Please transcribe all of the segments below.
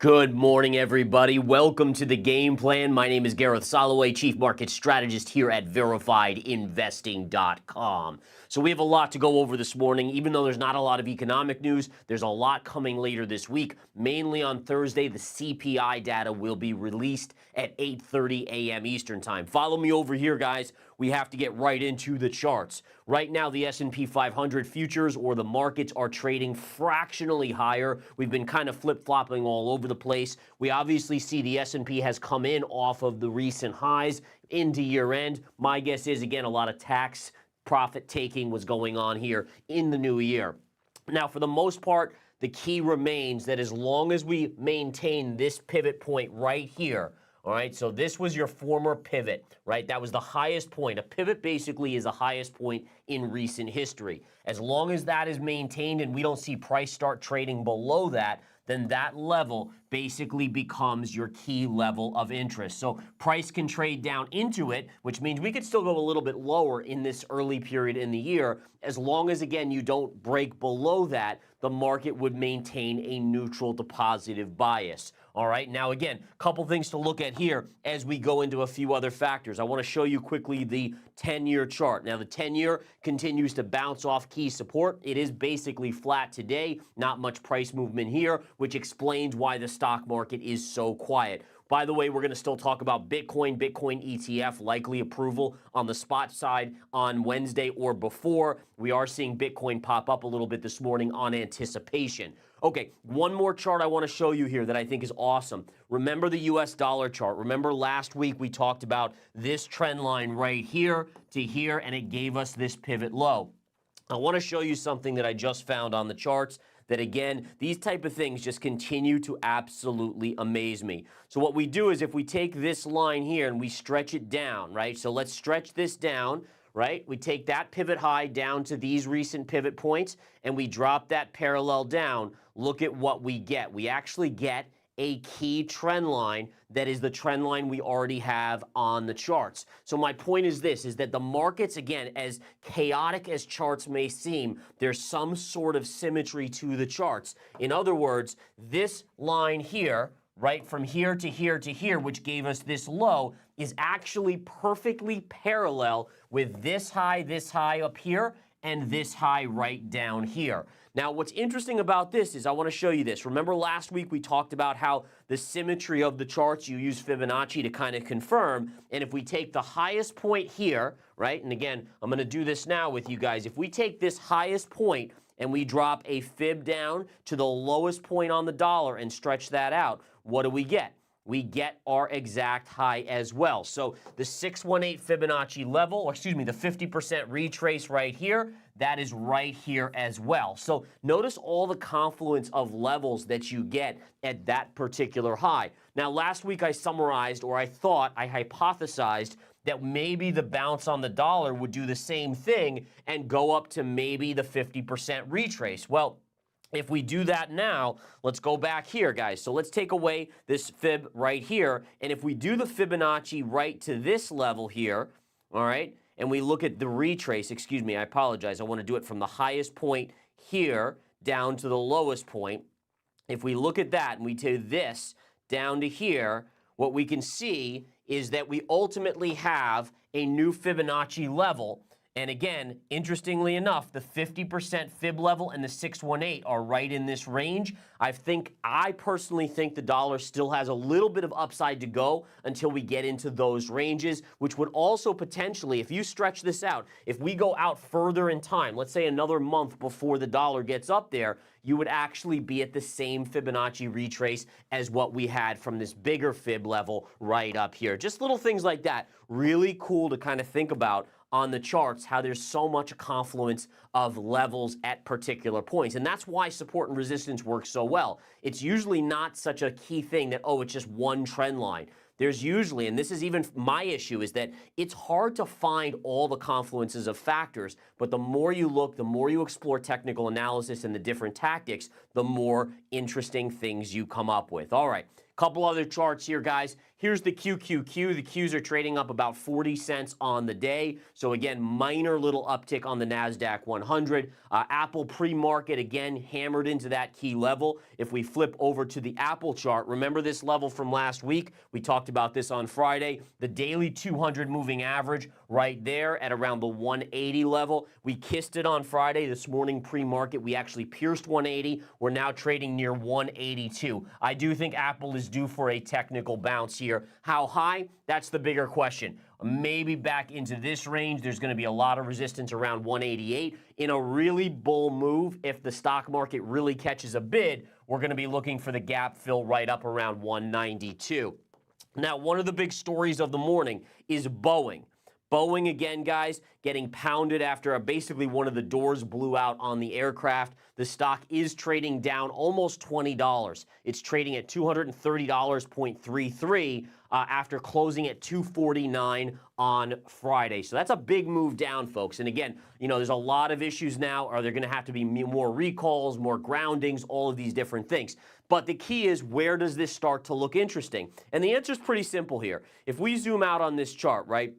Good morning, everybody. Welcome to the game plan. My name is Gareth Soloway, Chief Market Strategist here at VerifiedInvesting.com. So we have a lot to go over this morning. Even though there's not a lot of economic news, there's a lot coming later this week. Mainly on Thursday, the CPI data will be released at 8:30 a.m. Eastern Time. Follow me over here, guys. We have to get right into the charts. Right now, the S&P 500 futures or the markets are trading fractionally higher. We've been kind of flip-flopping all over the place. We obviously see the S&P has come in off of the recent highs into year end. My guess is, again, a lot of tax profit taking was going on here in the new year. Now, for the most part, the key remains that as long as we maintain this pivot point right here, all right, so this was your former pivot, right? That was the highest point. A pivot basically is the highest point in recent history. As long as that is maintained and we don't see price start trading below that, then that level basically becomes your key level of interest. So price can trade down into it, which means we could still go a little bit lower in this early period in the year. As long as, again, you don't break below that, the market would maintain a neutral to positive bias. All right, now again, a couple things to look at here as we go into a few other factors. I want to show you quickly the 10-year chart. Now the 10-year continues to bounce off key support. It is basically flat today, not much price movement here, which explains why the stock market is so quiet. By the way, we're going to still talk about Bitcoin ETF, likely approval on the spot side on Wednesday or before. We are seeing Bitcoin pop up a little bit this morning on anticipation. Okay, one more chart I want to show you here that I think is awesome. Remember the US dollar chart. Remember last week we talked about this trend line right here to here, and it gave us this pivot low. I want to show you something that I just found on the charts that, again, these type of things just continue to absolutely amaze me. So what we do is if we take this line here and we stretch it down, right? So let's stretch this down, right? We take that pivot high down to these recent pivot points and we drop that parallel down. Look at what we get. We actually get a key trend line that is the trend line we already have on the charts. So my point is this, is that the markets, again, as chaotic as charts may seem, there's some sort of symmetry to the charts. In other words, this line here, right, from here to here to here, which gave us this low, is actually perfectly parallel with this high up here, and this high right down here. Now, what's interesting about this is I want to show you this. Remember last week we talked about how the symmetry of the charts, you use Fibonacci to kind of confirm, and if we take the highest point here, right, and again, I'm going to do this now with you guys. If we take this highest point and we drop a fib down to the lowest point on the dollar and stretch that out, what do we get? We get our exact high as well. So the 618 Fibonacci level, or excuse me, the 50% retrace right here, that is right here as well. So notice all the confluence of levels that you get at that particular high. Now, last week I summarized, or I hypothesized that maybe the bounce on the dollar would do the same thing and go up to maybe the 50% retrace. Well, if we do that now, let's go back here, guys. So let's take away this fib right here. And if we do the Fibonacci right to this level here, all right, and we look at the retrace, excuse me, I apologize. I want to do it from the highest point here down to the lowest point. If we look at that and we do this down to here, what we can see is that we ultimately have a new Fibonacci level. And again, interestingly enough, the 50% fib level and the 618 are right in this range. I personally think the dollar still has a little bit of upside to go until we get into those ranges, which would also potentially, if you stretch this out, if we go out further in time, let's say another month before the dollar gets up there, you would actually be at the same Fibonacci retrace as what we had from this bigger fib level right up here. Just little things like that. Really cool to kind of think about on the charts, how there's so much confluence of levels at particular points. And that's why support and resistance work so well. It's usually not such a key thing that, oh, it's just one trend line. There's usually, and this is even my issue, is that it's hard to find all the confluences of factors, but the more you look, the more you explore technical analysis and the different tactics, the more interesting things you come up with. All right, couple other charts here, guys. Here's the QQQ. The Qs are trading up about 40 cents on the day. So again, minor little uptick on the NASDAQ 100. Apple pre-market, again, hammered into that key level. If we flip over to the Apple chart, remember this level from last week? We talked about this on Friday. The daily 200 moving average right there at around the 180 level. We kissed it on Friday. This morning pre-market, we actually pierced 180. We're now trading near 182. I do think Apple is due for a technical bounce here. How high? That's the bigger question. Maybe back into this range. There's going to be a lot of resistance around 188. In a really bull move, if the stock market really catches a bid, we're going to be looking for the gap fill right up around 192. Now, one of the big stories of the morning is Boeing. Boeing, again, guys, getting pounded after basically one of the doors blew out on the aircraft. The stock is trading down almost $20. It's trading at $230.33 after closing at $249 on Friday. So that's a big move down, folks. And again, you know, there's a lot of issues now. Are there going to have to be more recalls, more groundings, all of these different things? But the key is, where does this start to look interesting? And the answer is pretty simple here. If we zoom out on this chart, right,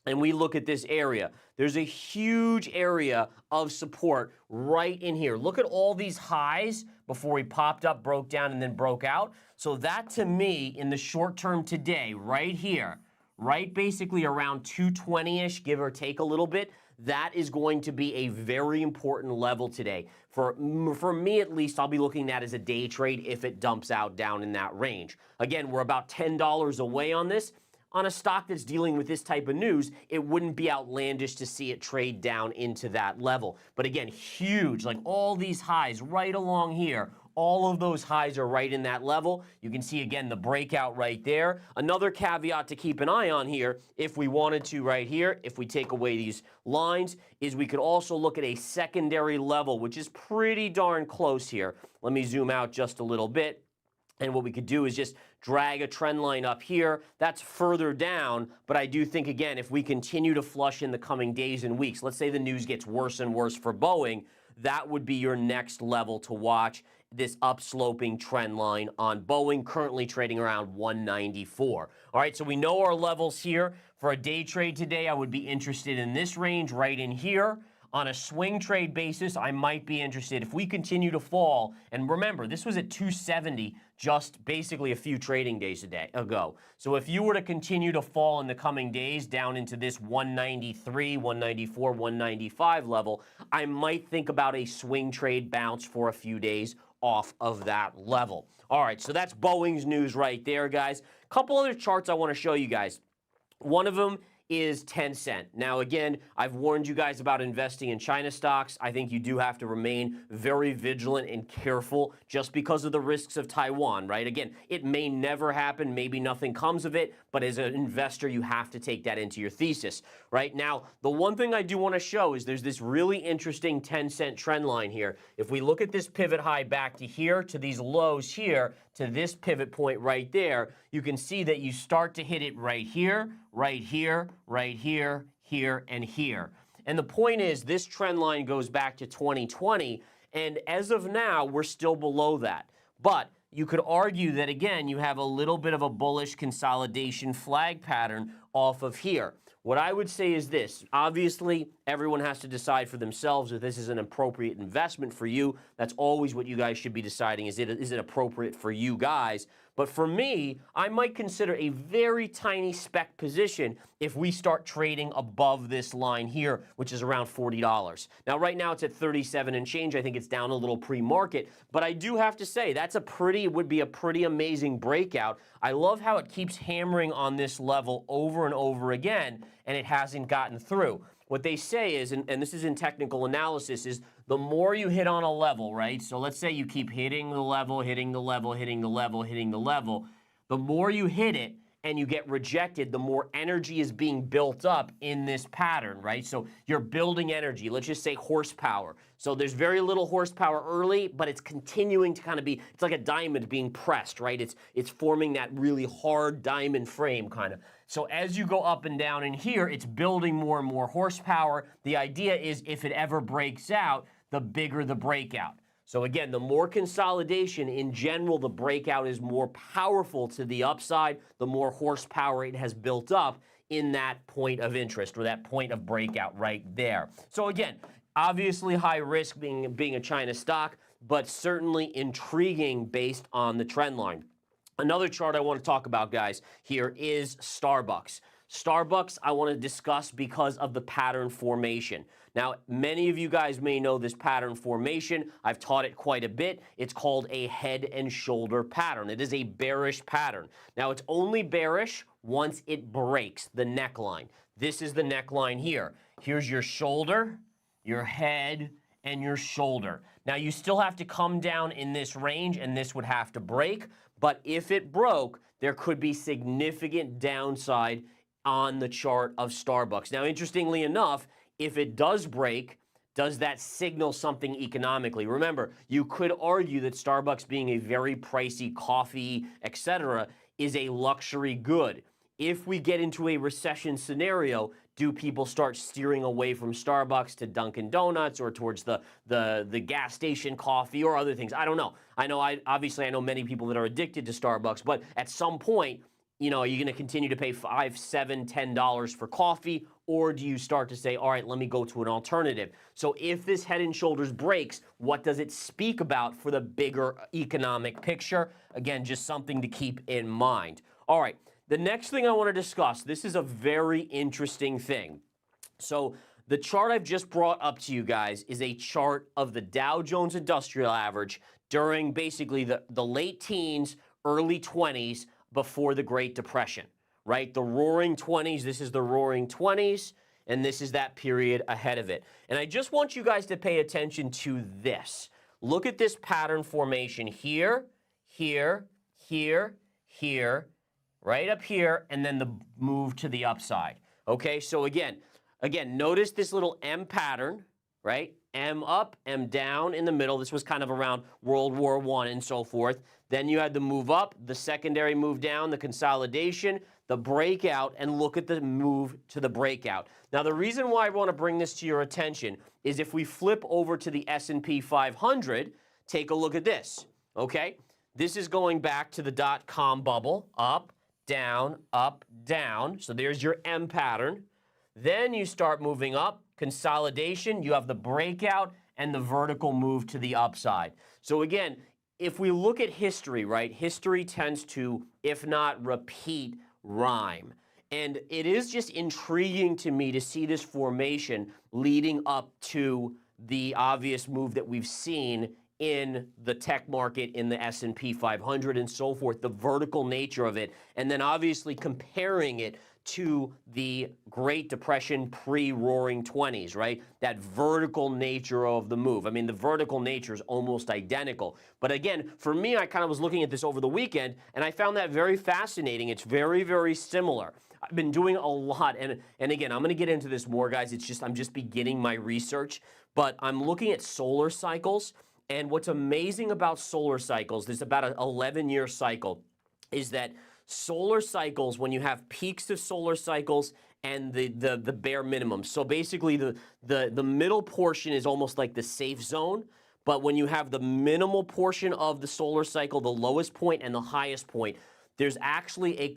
and we look at this area, there's a huge area of support right in here. Look at all these highs before we popped up, broke down, and then broke out. So that, to me, in the short term today, right here, right basically around 220-ish, give or take a little bit, that is going to be a very important level today. For me, at least, I'll be looking at as a day trade if it dumps out down in that range. Again, we're about $10 away on this. On a stock that's dealing with this type of news, it wouldn't be outlandish to see it trade down into that level. But again, huge, like all these highs right along here, all of those highs are right in that level. You can see, again, the breakout right there. Another caveat to keep an eye on here, if we wanted to right here, if we take away these lines, is we could also look at a secondary level, which is pretty darn close here. Let me zoom out just a little bit. And what we could do is just drag a trend line up here. That's further down, but I do think, again, if we continue to flush in the coming days and weeks, let's say the news gets worse and worse for Boeing, that would be your next level to watch, this upsloping trend line on Boeing, currently trading around 194. All right, so we know our levels here. For a day trade today, I would be interested in this range right in here. On a swing trade basis, I might be interested if we continue to fall. And remember, this was at 270 just basically a few trading days ago. So if you were to continue to fall in the coming days down into this 193, 194, 195 level, I might think about a swing trade bounce for a few days off of that level. All right, so that's Boeing's news right there, guys. A couple other charts I want to show you guys. One of them is Tencent. Now, again, I've warned you guys about investing in China stocks. I think you do have to remain very vigilant and careful just because of the risks of Taiwan, right? Again, it may never happen. Maybe nothing comes of it, but as an investor, you have to take that into your thesis, right? Now, the one thing I do want to show is there's this really interesting Tencent trend line here. If we look at this pivot high back to here, to these lows here, to this pivot point right there, you can see that you start to hit it right here, right here, right here, here, and here. And the point is, this trend line goes back to 2020, and as of now, we're still below that. But you could argue that, again, you have a little bit of a bullish consolidation flag pattern off of here. What I would say is this. Obviously, everyone has to decide for themselves if this is an appropriate investment for you. That's always what you guys should be deciding. Is it appropriate for you guys? But for me, I might consider a very tiny spec position if we start trading above this line here, which is around $40. Now, right now it's at 37 and change. I think it's down a little pre-market, but I do have to say that's would be a pretty amazing breakout. I love how it keeps hammering on this level over and over again, and it hasn't gotten through. What they say is, and this is in technical analysis, is the more you hit on a level, right? So let's say you keep hitting the level, hitting the level, hitting the level, hitting the level. The more you hit it and you get rejected, the more energy is being built up in this pattern, right? So you're building energy. Let's just say horsepower. So there's very little horsepower early, but it's continuing to kind of be, it's like a diamond being pressed, right? It's forming that really hard diamond frame kind of. So as you go up and down in here, it's building more and more horsepower. The idea is if it ever breaks out, the bigger the breakout. So again, the more consolidation in general, the breakout is more powerful to the upside, the more horsepower it has built up in that point of interest or that point of breakout right there. So again, obviously high risk being a China stock, but certainly intriguing based on the trend line. Another chart I want to talk about, guys, here is Starbucks. Starbucks I want to discuss because of the pattern formation. Now, many of you guys may know this pattern formation. I've taught it quite a bit. It's called a head and shoulder pattern. It is a bearish pattern. Now, it's only bearish once it breaks the neckline. This is the neckline here. Here's your shoulder, your head, and your shoulder. Now, you still have to come down in this range, and this would have to break. But if it broke, there could be significant downside on the chart of Starbucks. Now, interestingly enough, if it does break, does that signal something economically? Remember, you could argue that Starbucks, being a very pricey coffee, etc., is a luxury good. If we get into a recession scenario, do people start steering away from Starbucks to Dunkin' Donuts or towards the gas station coffee or other things? I don't know. I know many people that are addicted to Starbucks, but at some point, you know, are you going to continue to pay $5, $7, $10 for coffee, or do you start to say, all right, let me go to an alternative? So if this head and shoulders breaks, what does it speak about for the bigger economic picture? Again, just something to keep in mind. All right, the next thing I want to discuss, this is a very interesting thing. So the chart I've just brought up to you guys is a chart of the Dow Jones Industrial Average during basically the late teens, early 20s, before the Great Depression, right? The roaring 20s, this is the roaring 20s, and this is that period ahead of it. And I just want you guys to pay attention to this. Look at this pattern formation here, here, here, here, right up here, and then the move to the upside. Okay, so again, notice this little M pattern, right? M up, M down in the middle. This was kind of around World War I and so forth. Then you had the move up, the secondary move down, the consolidation, the breakout, and look at the move to the breakout. Now, the reason why I want to bring this to your attention is if we flip over to the S&P 500, take a look at this, okay? This is going back to the dot-com bubble, up, down, up, down. So there's your M pattern. Then you start moving up, consolidation, you have the breakout, and the vertical move to the upside. So again, if we look at history, right, history tends to, if not repeat, rhyme. And it is just intriguing to me to see this formation leading up to the obvious move that we've seen in the tech market, in the S&P 500 and so forth, the vertical nature of it, and then obviously comparing it to the Great Depression pre-roaring 20s, right? That vertical nature of the move. I mean, the vertical nature is almost identical. But again, for me, I kind of was looking at this over the weekend, and I found that very fascinating. It's very, very similar. I've been doing a lot, and again, I'm going to get into this more, guys. I'm just beginning my research, but I'm looking at solar cycles, and what's amazing about solar cycles, there's about an 11-year cycle, is that solar cycles, when you have peaks of solar cycles and the bare minimum. So basically the middle portion is almost like the safe zone, but when you have the minimal portion of the solar cycle, the lowest point and the highest point, there's actually it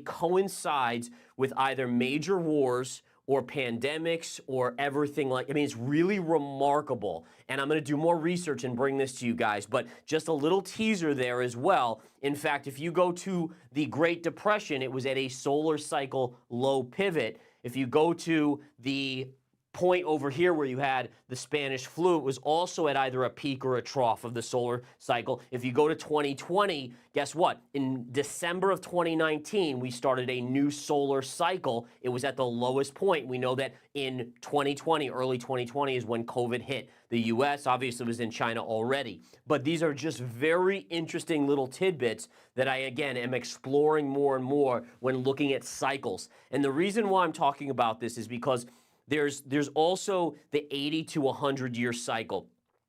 coincides with either major wars or pandemics or everything like, I mean, it's really remarkable. And I'm going to do more research and bring this to you guys, but just a little teaser there as well. In fact, if you go to the Great Depression, it was at a solar cycle low pivot. If you go to the point over here where you had the Spanish flu, it was also at either a peak or a trough of the solar cycle. If you go to 2020, guess what? In December of 2019, we started a new solar cycle. It was at the lowest point. We know that in 2020, early 2020 is when COVID hit the US. Obviously, it was in China already. But these are just very interesting little tidbits that I, again, am exploring more and more when looking at cycles. And the reason why I'm talking about this is because there's also the 80 to 100 year cycle.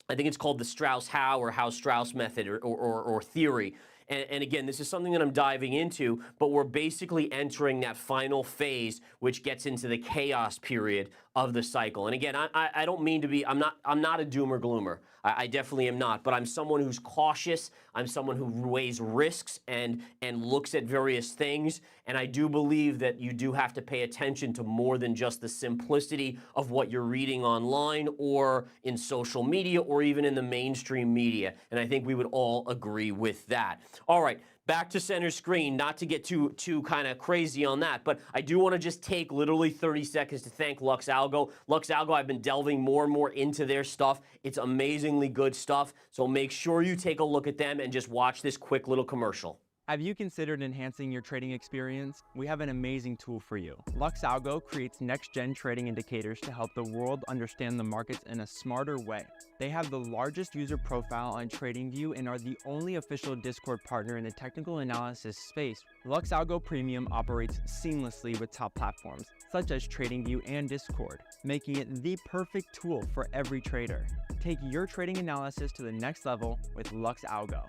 I think it's called the Strauss-Howe or Howe-Strauss method or theory. And again, this is something that I'm diving into, but we're basically entering that final phase, which gets into the chaos period of the cycle. And again, I don't mean to be, I'm not a doomer gloomer. I definitely am not, but I'm someone who's cautious. I'm someone who weighs risks and looks at various things. And I do believe that you do have to pay attention to more than just the simplicity of what you're reading online or in social media or even in the mainstream media. And I think we would all agree with that. All right. Back to center screen, not to get too kind of crazy on that, but I do want to just take literally 30 seconds to thank LuxAlgo. LuxAlgo, I've been delving more and more into their stuff. It's amazingly good stuff, so make sure you take a look at them and just watch this quick little commercial. Have you considered enhancing your trading experience? We have an amazing tool for you. LuxAlgo creates next-gen trading indicators to help the world understand the markets in a smarter way. They have the largest user profile on TradingView and are the only official Discord partner in the technical analysis space. LuxAlgo Premium operates seamlessly with top platforms, such as TradingView and Discord, making it the perfect tool for every trader. Take your trading analysis to the next level with LuxAlgo.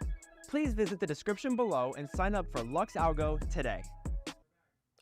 Please visit the description below and sign up for LuxAlgo today.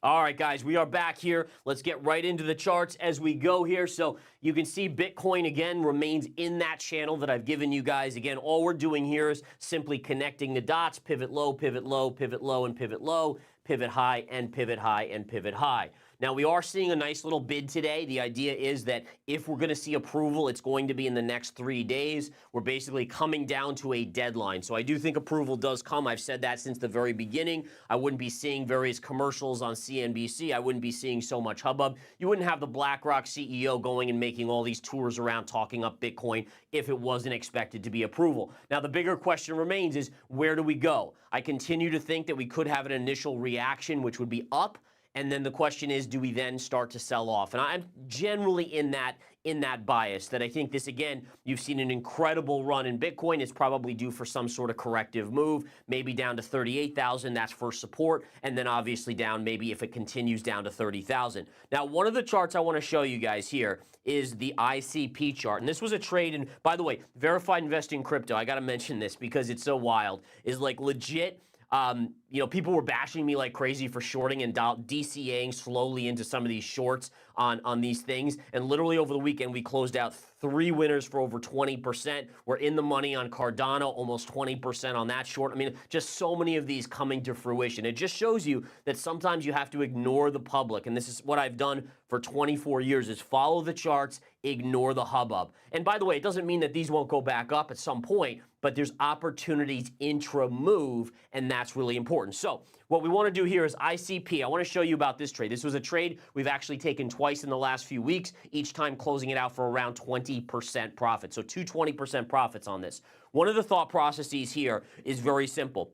All right, guys, we are back here. Let's get right into the charts as we go here. So you can see Bitcoin, again, remains in that channel that I've given you guys. Again, all we're doing here is simply connecting the dots, pivot low, pivot low, pivot low, and pivot low, pivot high, and pivot high, and pivot high. Now, we are seeing a nice little bid today. The idea is that if we're going to see approval, it's going to be in the next 3 days. We're basically coming down to a deadline. So I do think approval does come. I've said that since the very beginning. I wouldn't be seeing various commercials on CNBC. I wouldn't be seeing so much hubbub. You wouldn't have the BlackRock CEO going and making all these tours around talking up Bitcoin if it wasn't expected to be approval. Now, the bigger question remains is, where do we go? I continue to think that we could have an initial reaction, which would be up. And then the question is, do we then start to sell off? And I'm generally in that bias that I think this, again, you've seen an incredible run in Bitcoin. It's probably due for some sort of corrective move, maybe down to 38,000. That's first support. And then obviously down, maybe if it continues down to 30,000. Now, one of the charts I want to show you guys here is the ICP chart. And this was a trade. And by the way, verified investing crypto, I got to mention this because it's so wild, is like legit. People were bashing me like crazy for shorting and DCAing slowly into some of these shorts on these things. And literally over the weekend, we closed out 3 winners for over 20%. We're in the money on Cardano, almost 20% on that short. I mean, just so many of these coming to fruition. It just shows you that sometimes you have to ignore the public. And this is what I've done for 24 years is follow the charts, ignore the hubbub. And by the way, it doesn't mean that these won't go back up at some point, but there's opportunities intra-move, and that's really important. So what we want to do here is ICP. I want to show you about this trade. This was a trade we've actually taken twice in the last few weeks, each time closing it out for around 20% profit. So 20% profits on this. One of the thought processes here is very simple.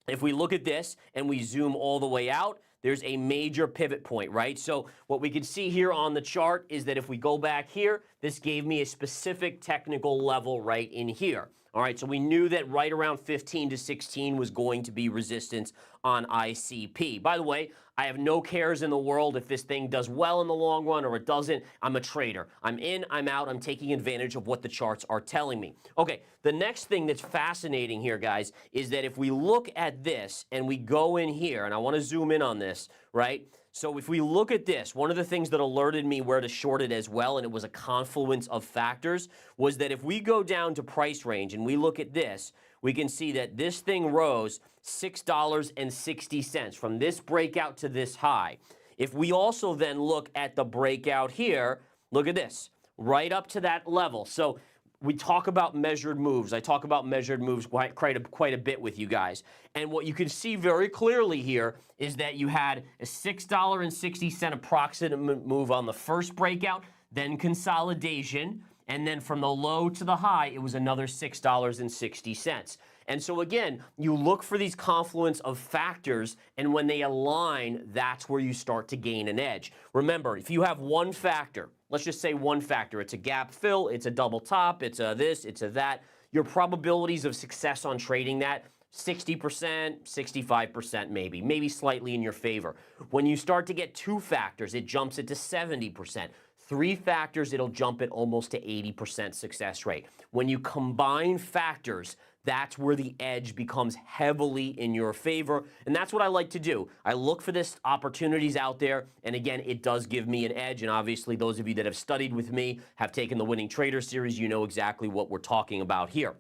If we look at this and we zoom all the way out, there's a major pivot point, right? So what we can see here on the chart is that if we go back here, this gave me a specific technical level right in here. All right, so we knew that right around 15 to 16 was going to be resistance on ICP. By the way, I have no cares in the world if this thing does well in the long run or it doesn't. I'm a trader. I'm in, I'm out, I'm taking advantage of what the charts are telling me. Okay, the next thing that's fascinating here, guys, is that if we look at this and we go in here, and I want to zoom in on this, right? So if we look at this, one of the things that alerted me where to short it as well, and it was a confluence of factors, was that if we go down to price range and we look at this, we can see that this thing rose $6.60 from this breakout to this high. If we also then look at the breakout here, look at this, right up to that level. So we talk about measured moves. I talk about measured moves quite a bit with you guys. And what you can see very clearly here is that you had a $6.60 approximate move on the first breakout, then consolidation, and then from the low to the high, it was another $6.60. And so again, you look for these confluence of factors, and when they align, that's where you start to gain an edge. Remember, if you have one factor, let's just say one factor, it's a gap fill, it's a double top, it's a this, it's a that, your probabilities of success on trading that, 60%, 65% maybe slightly in your favor. When you start to get 2 factors, it jumps it to 70%. 3 factors, it'll jump it almost to 80% success rate. When you combine factors, that's where the edge becomes heavily in your favor. And that's what I like to do. I look for this opportunities out there. And again, it does give me an edge. And obviously, those of you that have studied with me, have taken the Winning Trader series, you know exactly what we're talking about here.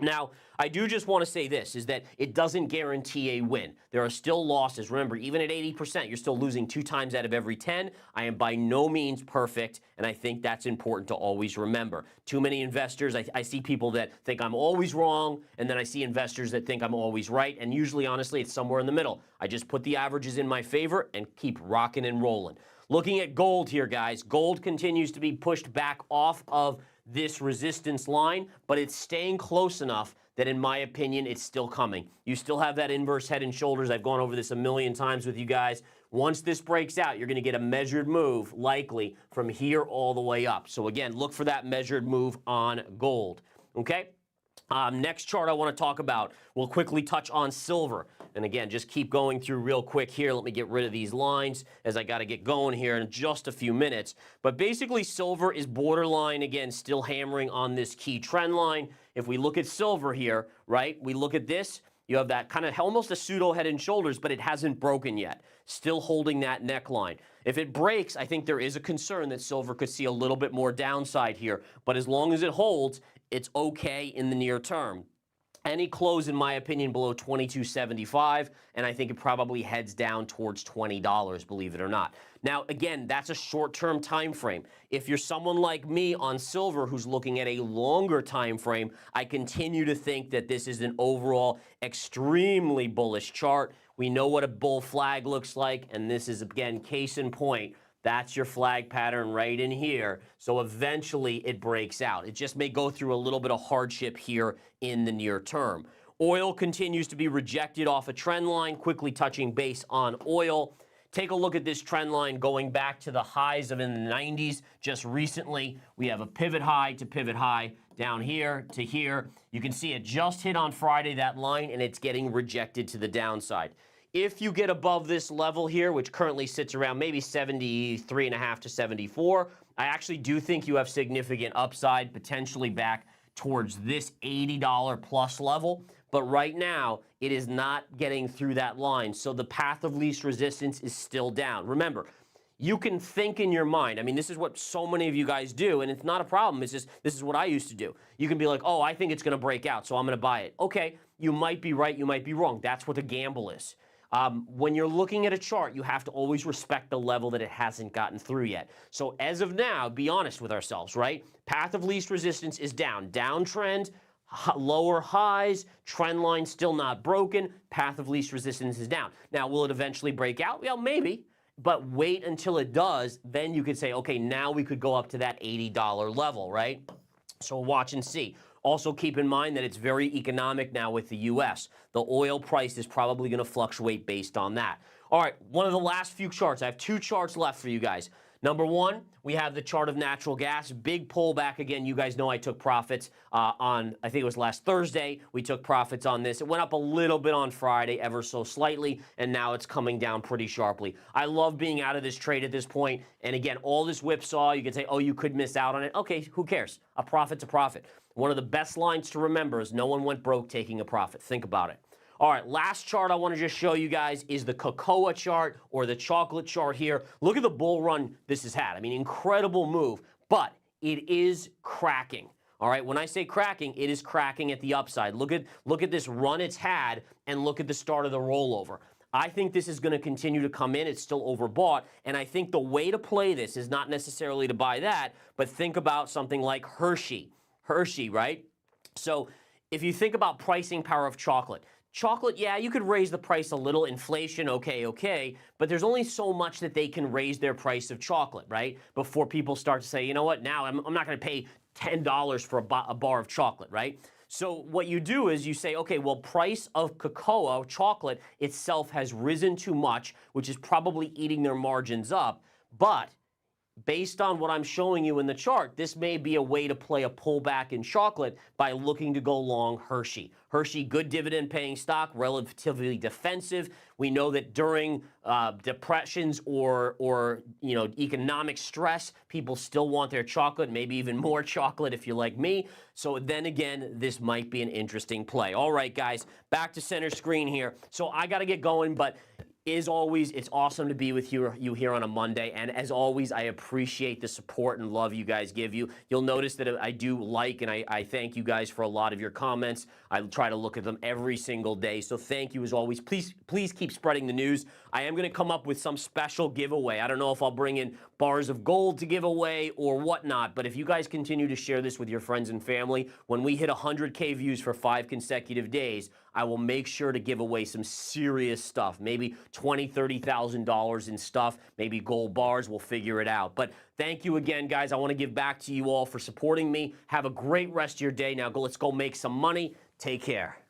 Now, I do just want to say this, is that it doesn't guarantee a win. There are still losses. Remember, even at 80%, you're still losing 2 times out of every 10. I am by no means perfect, and I think that's important to always remember. Too many investors, I see people that think I'm always wrong, and then I see investors that think I'm always right, and usually, honestly, it's somewhere in the middle. I just put the averages in my favor and keep rocking and rolling. Looking at gold here, guys, gold continues to be pushed back off of this resistance line, but it's staying close enough that, in my opinion, it's still coming. You still have that inverse head and shoulders. I've gone over this a million times with you guys. Once this breaks out, you're going to get a measured move, likely from here all the way up. So again, look for that measured move on gold. Okay? Next chart I want to talk about, we'll quickly touch on silver. And again, just keep going through real quick here. Let me get rid of these lines as I got to get going here in just a few minutes. But basically, silver is borderline, again, still hammering on this key trend line. If we look at silver here, right, we look at this, you have that kind of almost a pseudo head and shoulders, but it hasn't broken yet. Still holding that neckline. If it breaks, I think there is a concern that silver could see a little bit more downside here. But as long as it holds, it's okay in the near term. Any close, in my opinion, below $22.75, and I think it probably heads down towards $20, believe it or not. Now, again, that's a short-term time frame. If you're someone like me on silver who's looking at a longer time frame, I continue to think that this is an overall extremely bullish chart. We know what a bull flag looks like, and this is, again, case in point. That's your flag pattern right in here. So eventually it breaks out. It just may go through a little bit of hardship here in the near term. Oil continues to be rejected off a trend line, quickly touching base on oil. Take a look at this trend line going back to the highs of in the 90s. Just recently, we have a pivot high to pivot high down here to here. You can see it just hit on Friday, that line, and it's getting rejected to the downside. If you get above this level here, which currently sits around maybe 73.5 to 74, I actually do think you have significant upside, potentially back towards this $80 plus level. But right now, it is not getting through that line. So the path of least resistance is still down. Remember, you can think in your mind. I mean, this is what so many of you guys do, and it's not a problem. It's just, this is what I used to do. You can be like, oh, I think it's going to break out, so I'm going to buy it. Okay, you might be right, you might be wrong. That's what the gamble is. When you're looking at a chart, you have to always respect the level that it hasn't gotten through yet. So as of now, be honest with ourselves, right? Path of least resistance is down. Downtrend, lower highs, trend line still not broken, path of least resistance is down. Now, will it eventually break out? Well, maybe, but wait until it does. Then you could say, okay, now we could go up to that $80 level, right? So watch and see. Also keep in mind that it's very economic now with the U.S. The oil price is probably going to fluctuate based on that. All right, one of the last few charts. I have 2 charts left for you guys. Number 1, we have the chart of natural gas. Big pullback again. You guys know I took profits on, I think it was last Thursday. We took profits on this. It went up a little bit on Friday, ever so slightly, and now it's coming down pretty sharply. I love being out of this trade at this point. And again, all this whipsaw, you can say, oh, you could miss out on it. Okay, who cares? A profit's a profit. One of the best lines to remember is no one went broke taking a profit. Think about it. All right, last chart I want to just show you guys is the cocoa chart or the chocolate chart here. Look at the bull run this has had. I mean, incredible move, but it is cracking. All right, when I say cracking, it is cracking at the upside. Look at this run it's had and look at the start of the rollover. I think this is going to continue to come in. It's still overbought, and I think the way to play this is not necessarily to buy that, but think about something like Hershey, right? So if you think about pricing power of chocolate, yeah, you could raise the price a little, inflation, okay, but there's only so much that they can raise their price of chocolate, right? Before people start to say, you know what, now I'm not going to pay $10 for a bar of chocolate, right? So what you do is you say, okay, well, price of cocoa, chocolate itself has risen too much, which is probably eating their margins up, but based on what I'm showing you in the chart, this may be a way to play a pullback in chocolate by looking to go long Hershey. Hershey, good dividend paying stock, relatively defensive. We know that during depressions or economic stress, people still want their chocolate, maybe even more chocolate if you're like me. So then again, this might be an interesting play. All right, guys, back to center screen here. So I got to get going, but as always, it's awesome to be with you here on a Monday. And as always, I appreciate the support and love you guys give you. You'll notice that I do like and I thank you guys for a lot of your comments. I try to look at them every single day. So thank you as always. Please keep spreading the news. I am going to come up with some special giveaway. I don't know if I'll bring in bars of gold to give away or whatnot, but if you guys continue to share this with your friends and family, when we hit 100K views for 5 consecutive days, I will make sure to give away some serious stuff, maybe $20,000, $30,000 in stuff, maybe gold bars. We'll figure it out. But thank you again, guys. I want to give back to you all for supporting me. Have a great rest of your day. Now, let's go make some money. Take care.